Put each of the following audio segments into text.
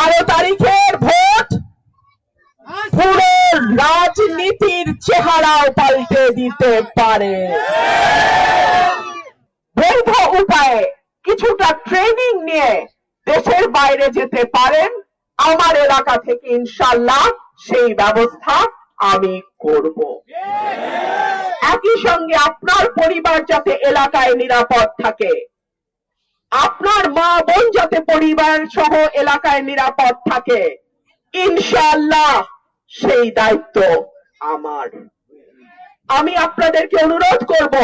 12 তারিখের ভোট পুরো রাজনীতির চেহারাও পাল্টে দিতে পারে। বৈধ উপায়ে কিছুটা ট্রেনিং নিয়ে দেশের বাইরে যেতে পারেন, আমার এলাকা থেকে ইনশাআল্লাহ সেই ব্যবস্থা আমি করব। একই সঙ্গে আপনার পরিবার যাতে এলাকায় নিরাপদ থাকে, আপনার মা বোন যাতে পরিবার সহ এলাকায় নিরাপদ থাকে, ইনশাআল্লাহ সেই দায়িত্ব আমার। আমি আপনাদেরকে অনুরোধ করব,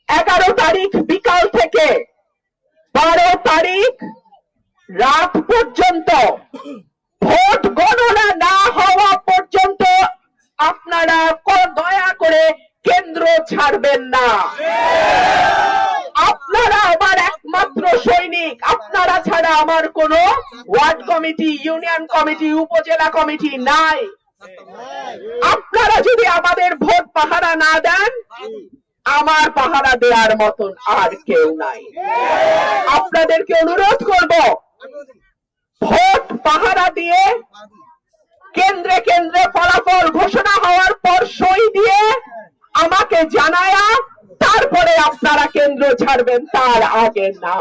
11 তারিখ বিকাল থেকে 12 তারিখ রাত পর্যন্ত, ভোট গণনা না হওয়া পর্যন্ত আপনারা দয়া করে কেন্দ্র ছাড়বেন না। আপনারা আমার একমাত্র সৈনিক, আপনারা ছাড়া আমার কোনো ওয়ার্ড কমিটি, ইউনিয়ন কমিটি, উপজেলা কমিটি নাই। আপনারা যদি আমাদের ভোট পাহারা না দেন, আমার পাহারা দেওয়ার মতন আর কেউ নাই। আপনাদেরকে অনুরোধ করব, ভোট পাহারা দিয়ে কেন্দ্রে কেন্দ্রে ফলাফল ঘোষণা হওয়ার পর সই দিয়ে আমাকে জানায়া তারপরে আপনারা কেন্দ্র ছাড়বেন, তার আগে না।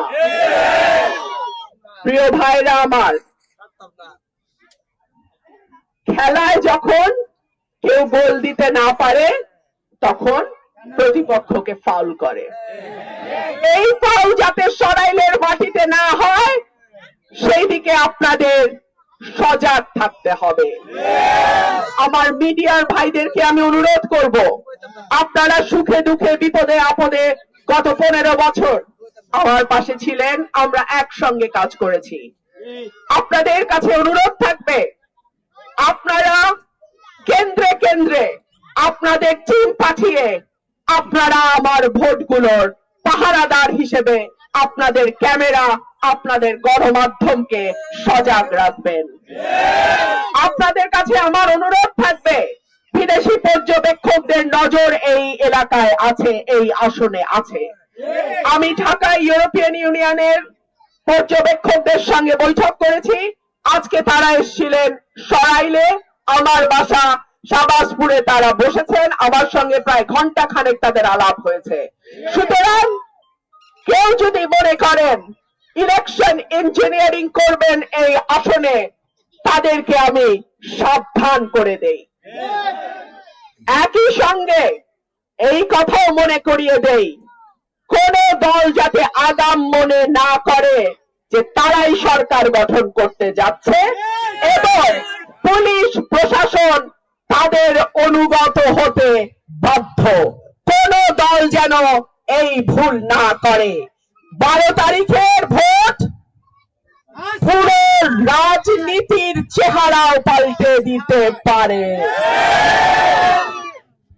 প্রিয় ভাইরা আমার, খেলায় যখন কেউ গোল দিতে না পারে তখন প্রতিপক্ষকে ফাউল করে। এই ফাউল যাতে সরাইলের মাটিতে না হয় সেই দিকে আপনাদের সজাগ থাকতে হবে। আমার মিডিয়ার ভাইদেরকে আমি অনুরোধ করব, আপনারা সুখে দুঃখে বিপদে আপদে গত 15 বছর আমার পাশে ছিলেন, আমরা একসঙ্গে কাজ করেছি। আপনাদের কাছে অনুরোধ থাকবে, আপনারা কেন্দ্রে কেন্দ্রে আপনাদের টিম পাঠিয়ে আপনারা আমার ভোটগুলোর পাহারাদার হিসেবে আপনাদের ক্যামেরা, আপনাদের গণমাধ্যমকে সজাগ রাখবেন। আপনাদের কাছে আমার অনুরোধ থাকবে, বিদেশি পর্যবেক্ষকদের নজর এই এলাকায় আছে, এই আসনে আছে। আমি ঢাকায় ইউরোপিয়ান ইউনিয়নের পর্যবেক্ষকদের সঙ্গে বৈঠক করেছি। আজকে তারা এসেছিলেন সরাইলে, আমার বাসা শাহবাজপুরে তারা বসেছেন, আমার সঙ্গে প্রায় ঘন্টা খানেক তাদের আলাপ হয়েছে। সুতরাং কেউ যদি মনে করেন ইলেকশন ইঞ্জিনিয়ারিং করবেন এই আসনে, তাদেরকে আমি সাবধান করে দেই। একই সঙ্গে এই কথাও মনে করিয়ে দেই, কোন দল যাতে আগাম মনে না করে যে তারাই সরকার গঠন করতে যাচ্ছে এবং পুলিশ প্রশাসন তাদের অনুগত হতে বাধ্য। কোন দল যেন এই ভুল না করে। 12 তারিখের ভোট পুরো রাজনীতির চেহারাও পাল্টে দিতে পারে।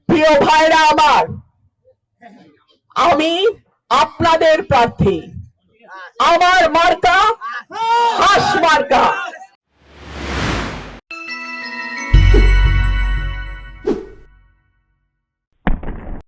প্রিয় ভাইরা আমার, আমি আপনাদের প্রার্থী, আমার মার্কা হাঁস মার্কা।